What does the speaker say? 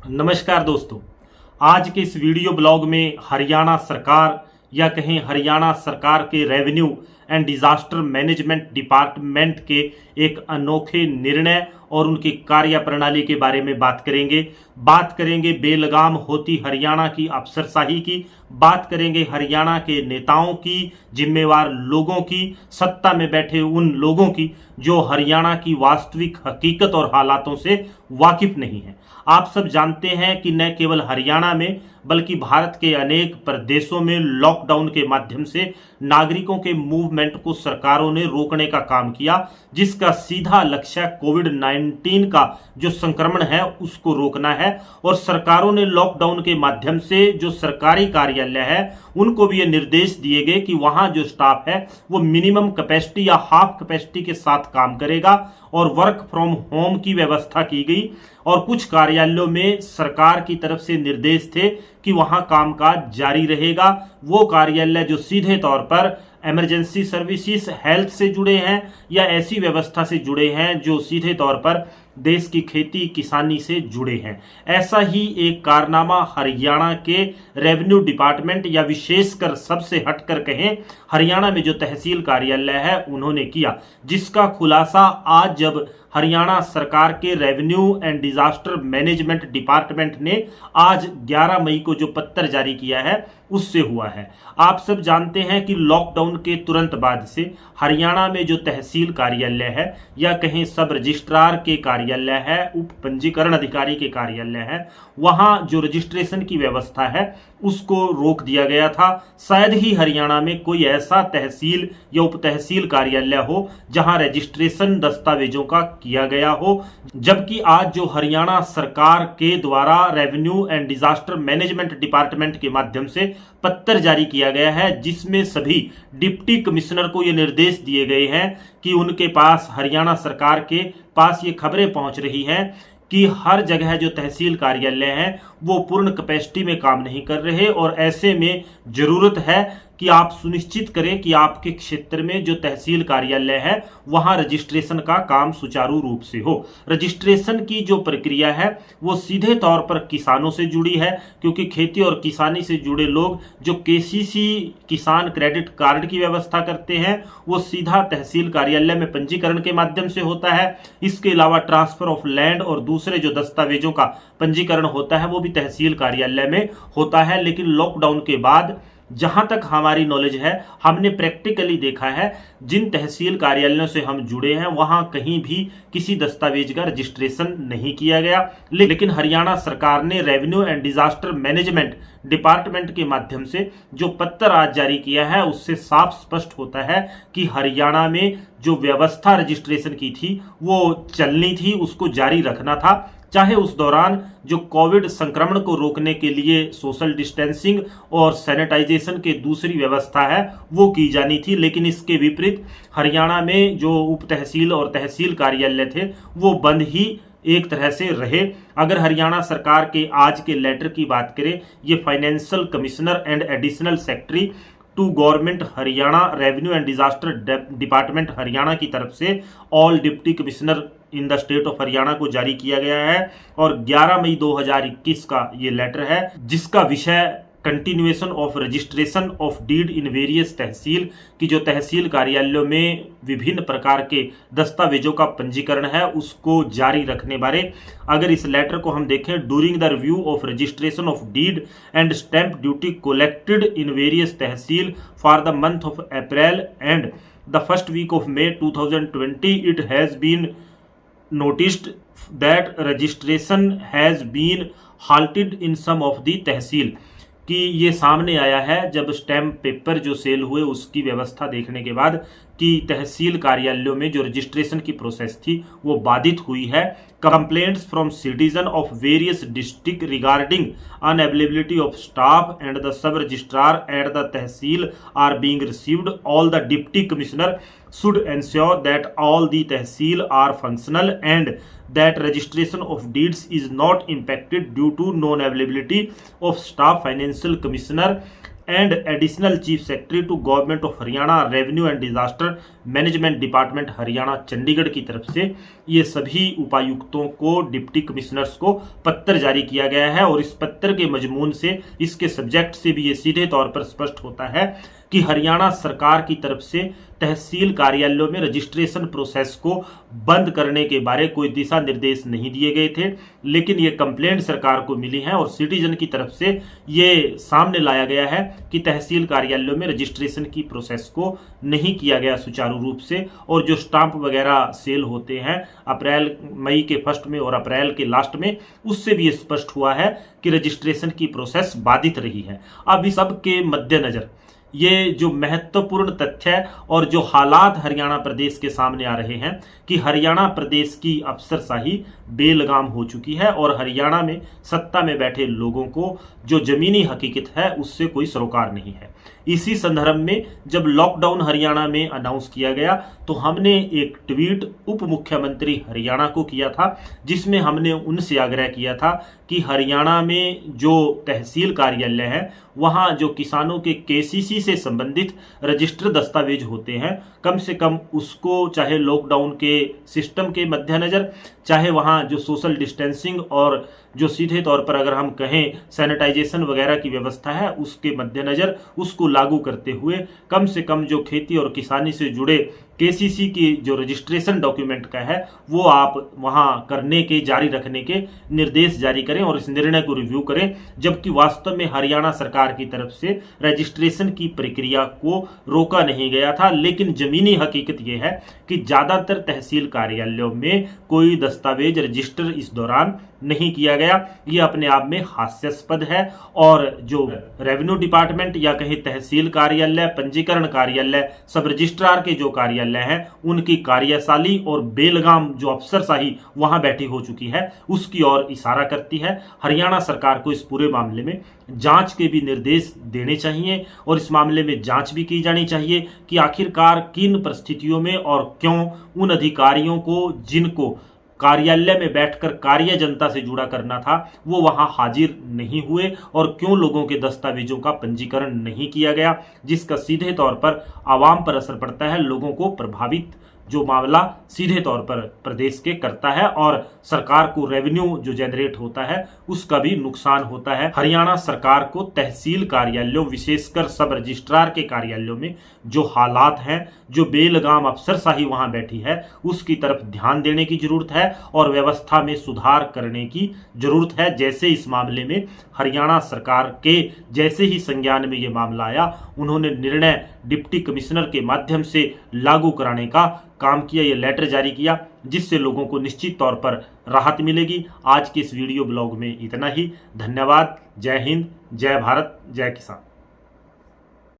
नमस्कार दोस्तों। आज के इस वीडियो ब्लॉग में हरियाणा सरकार या कहें हरियाणा सरकार के revenue and disaster management department के एक अनोखे निर्णय और उनकी कार्य प्रणाली के बारे में बात करेंगे बेलगाम होती हरियाणा की अफसरशाही की, बात करेंगे हरियाणा के नेताओं की, जिम्मेवार लोगों की, सत्ता में बैठे उन लोगों की जो हरियाणा की वास्तविक हकीकत और हालातों से वाकिफ नहीं है। आप सब जानते हैं कि न केवल हरियाणा में बल्कि भारत के अनेक प्रदेशों में लॉकडाउन के माध्यम से नागरिकों के मूवमेंट को सरकारों ने रोकने का काम किया, जिसका सीधा लक्ष्य कोविड-19 का जो संक्रमण है उसको रोकना है। और सरकारों ने लॉकडाउन के माध्यम से जो सरकारी कार्यालय है उनको भी ये निर्देश दिए गए कि वहां जो स्टाफ है वो मिनिमम कैपेसिटी या हाफ कैपेसिटी के साथ काम करेगा और वर्क फ्रॉम होम की व्यवस्था की गई। और कुछ कार्यालयों में सरकार की तरफ से निर्देश थे कि वहां कामकाज जारी रहेगा। वो कार्यालय जो सीधे तौर पर इमरजेंसी सर्विसेज, हेल्थ से जुड़े हैं या ऐसी व्यवस्था से जुड़े हैं जो सीधे तौर पर देश की खेती किसानी से जुड़े हैं। ऐसा ही एक कारनामा हरियाणा के रेवेन्यू डिपार्टमेंट या विशेषकर सबसे हटकर कहें हरियाणा में जो तहसील कार्यालय है उन्होंने किया, जिसका खुलासा आज जब हरियाणा सरकार के revenue and disaster management department ने आज 11 मई को जो पत्र जारी किया है उससे हुआ है। आप सब जानते हैं कि लॉकडाउन के तुरंत बाद से हरियाणा में जो तहसील कार्यालय है या कहीं सब रजिस्ट्रार के कार्यालय है, उप पंजीकरण अधिकारी के कार्यालय है, वहां जो रजिस्ट्रेशन की व्यवस्था है उसको रोक दिया गया था। शायद ही हरियाणा में कोई ऐसा तहसील या उप तहसील कार्यालय हो जहां रजिस्ट्रेशन दस्तावेजों का किया गया हो। जबकि आज जो हरियाणा सरकार के द्वारा revenue and disaster management department के माध्यम से पत्र जारी किया गया है, जिसमें सभी डिप्टी कमिश्नर को यह निर्देश दिए गए हैं कि उनके पास हरियाणा सरकार के पास ये खबरें पहुंच रही हैं कि हर जगह जो तहसील कार्यालय हैं वो पूर्ण कैपेसिटी में काम नहीं कर रहे और ऐसे में जरूरत है कि आप सुनिश्चित करें कि आपके क्षेत्र में जो तहसील कार्यालय है वहां रजिस्ट्रेशन का काम सुचारू रूप से हो। रजिस्ट्रेशन की जो प्रक्रिया है वो सीधे तौर पर किसानों से जुड़ी है, क्योंकि खेती और किसानी से जुड़े लोग जो केसीसी किसान क्रेडिट कार्ड की व्यवस्था करते हैं वो सीधा तहसील कार्यालय में पंजीकरण के माध्यम से होता है। इसके अलावा ट्रांसफर ऑफ लैंड और दूसरे जो दस्तावेजों का पंजीकरण होता है वो भी तहसील कार्यालय में होता है। लेकिन लॉकडाउन के बाद जहां तक हमारी नॉलेज है हमने प्रैक्टिकली देखा है जिन तहसील कार्यालयों से हम जुड़े हैं वहां कहीं भी किसी दस्तावेज का रजिस्ट्रेशन नहीं किया गया। लेकिन हरियाणा सरकार ने revenue and disaster management department के माध्यम से जो पत्र आज जारी किया है उससे साफ स्पष्ट होता है कि हरियाणा में जो व्यवस्था रजिस्ट्रेशन की थी वो चलनी थी, उसको जारी रखना था। चाहे उस दौरान जो कोविड संक्रमण को रोकने के लिए सोशल डिस्टेंसिंग और सैनिटाइजेशन के दूसरी व्यवस्था है वो की जानी थी, लेकिन इसके विपरीत हरियाणा में जो उप तहसील और तहसील कार्यालय थे वो बंद ही एक तरह से रहे। अगर हरियाणा सरकार के आज के लेटर की बात करें, ये financial commissioner and additional secretary to government Haryana revenue and disaster department Haryana की तरफ से all deputy commissioner in the state of Haryana को जारी किया गया है और 11 मई 2021 का ये लेटर है, जिसका विषय continuation of registration of deed in various tehsil की जो तहसील कार्यालयों में विभिन्न प्रकार के दस्तावेजों का पंजीकरण है उसको जारी रखने बारे। अगर इस लेटर को हम देखें, during the review of registration of deed and stamp duty collected in various tehsil for the month of April and the first week of May 2020 it has been noticed that registration has been halted in some of the तहसील कि ये सामने आया है जब stamp paper जो cell हुए उसकी व्यवस्था देखने के बाद कि तहसील कार्यालयों में जो रजिस्ट्रेशन की प्रोसेस थी वो बाधित हुई है। Complaints from citizen of various district regarding unavailability of staff and the sub registrar at the tehsil are being received. All the deputy commissioner should ensure that all the tehsil are functional and that registration of deeds is not impacted due to non availability of staff. Financial commissioner and additional chief secretary to government of Haryana revenue and disaster management department Haryana Chandigarh की तरफ से ये सभी उपायुक्तों को, deputy commissioners को पत्र जारी किया गया है। और इस पत्र के मजमून से, इसके सब्जेक्ट से भी ये सीधे तौर पर स्पष्ट होता है कि हरियाणा सरकार की तरफ से तहसील कार्यालयों में रजिस्ट्रेशन प्रोसेस को बंद करने के बारे कोई दिशा निर्देश नहीं दिए गए थे, लेकिन ये कंप्लेंट सरकार को मिली है और सिटीजन की तरफ से ये सामने लाया गया है कि तहसील कार्यालयों में रजिस्ट्रेशन की प्रोसेस को नहीं किया गया सुचारू रूप से। और जो स्टाम्प वगैरह सेल होते हैं अप्रैल मई के फर्स्ट में और अप्रैल के लास्ट में, उससे भी स्पष्ट हुआ है कि रजिस्ट्रेशन की प्रोसेस बाधित रही है। अब इस सब के मद्देनजर ये जो महत्वपूर्ण तथ्य और जो हालात हरियाणा प्रदेश के सामने आ रहे हैं कि हरियाणा प्रदेश की अफसरशाही बेलगाम हो चुकी है और हरियाणा में सत्ता में बैठे लोगों को जो जमीनी हकीकत है उससे कोई सरोकार नहीं है। इसी संदर्भ में जब लॉकडाउन हरियाणा में अनाउंस किया गया तो हमने एक ट्वीट उप मुख्यमंत्री हरियाणा को किया था, जिसमें हमने उनसे आग्रह किया था कि हरियाणा में जो तहसील कार्यालय है वहां जो किसानों के केसीसी से संबंधित रजिस्टर दस्तावेज होते हैं, कम से कम उसको चाहे लॉकडाउन के सिस्टम के मद्देनजर, चाहे वहां जो सोशल डिस्टेंसिंग और जो सीधे तौर पर अगर हम कहें सैनिटाइजेशन वगैरह की व्यवस्था है उसके मद्देनजर उसको लागू करते हुए कम से कम जो खेती और किसानी से जुड़े केसीसी की जो रजिस्ट्रेशन डॉक्यूमेंट का है वो आप वहां करने के, जारी रखने के निर्देश जारी करें और इस निर्णय को रिव्यू करें। जबकि वास्तव में हरियाणा सरकार की तरफ से रजिस्ट्रेशन की प्रक्रिया को रोका नहीं गया था, लेकिन जमीनी हकीकत यह है कि ज्यादातर तहसील कार्यालयों में कोई दस्तावेज रजिस्टर इस दौरान नहीं किया गया। ये अपने आप में हास्यास्पद है। और जो रेवेन्यू डिपार्टमेंट या कहीं तहसील कार्यालय, पंजीकरण कार्यालय, सब रजिस्ट्रार के जो कार्यालय हैं उनकी कार्यशाली और बेलगाम जो अफसरशाही वहां बैठी हो चुकी है उसकी ओर इशारा करती है। हरियाणा सरकार को इस पूरे मामले में जांच के भी निर्देश देने चाहिए और इस मामले में जांच भी की जानी चाहिए कि आखिरकार किन परिस्थितियों में और क्यों उन अधिकारियों को जिनको कार्यालय में बैठकर कार्य जनता से जुड़ा करना था वो वहां हाजिर नहीं हुए और क्यों लोगों के दस्तावेजों का पंजीकरण नहीं किया गया, जिसका सीधे तौर पर आवाम पर असर पड़ता है। लोगों को प्रभावित जो मामला सीधे तौर पर प्रदेश के करता है और सरकार को रेवेन्यू जो जनरेट होता है उसका भी नुकसान होता है। हरियाणा सरकार को तहसील कार्यालयों, विशेषकर सब रजिस्ट्रार के कार्यालयों में जो हालात हैं, जो बेलगाम अफसरशाही वहां बैठी है उसकी तरफ ध्यान देने की जरूरत है और व्यवस्था में सुधार करने की जरूरत है। जैसे इस मामले में हरियाणा सरकार के जैसे ही संज्ञान में ये मामला आया, उन्होंने निर्णय डिप्टी कमिश्नर के माध्यम से लागू कराने का काम किया, ये लेटर जारी किया, जिससे लोगों को निश्चित तौर पर राहत मिलेगी। आज के इस वीडियो ब्लॉग में इतना ही। धन्यवाद। जय हिंद, जय भारत, जय किसान।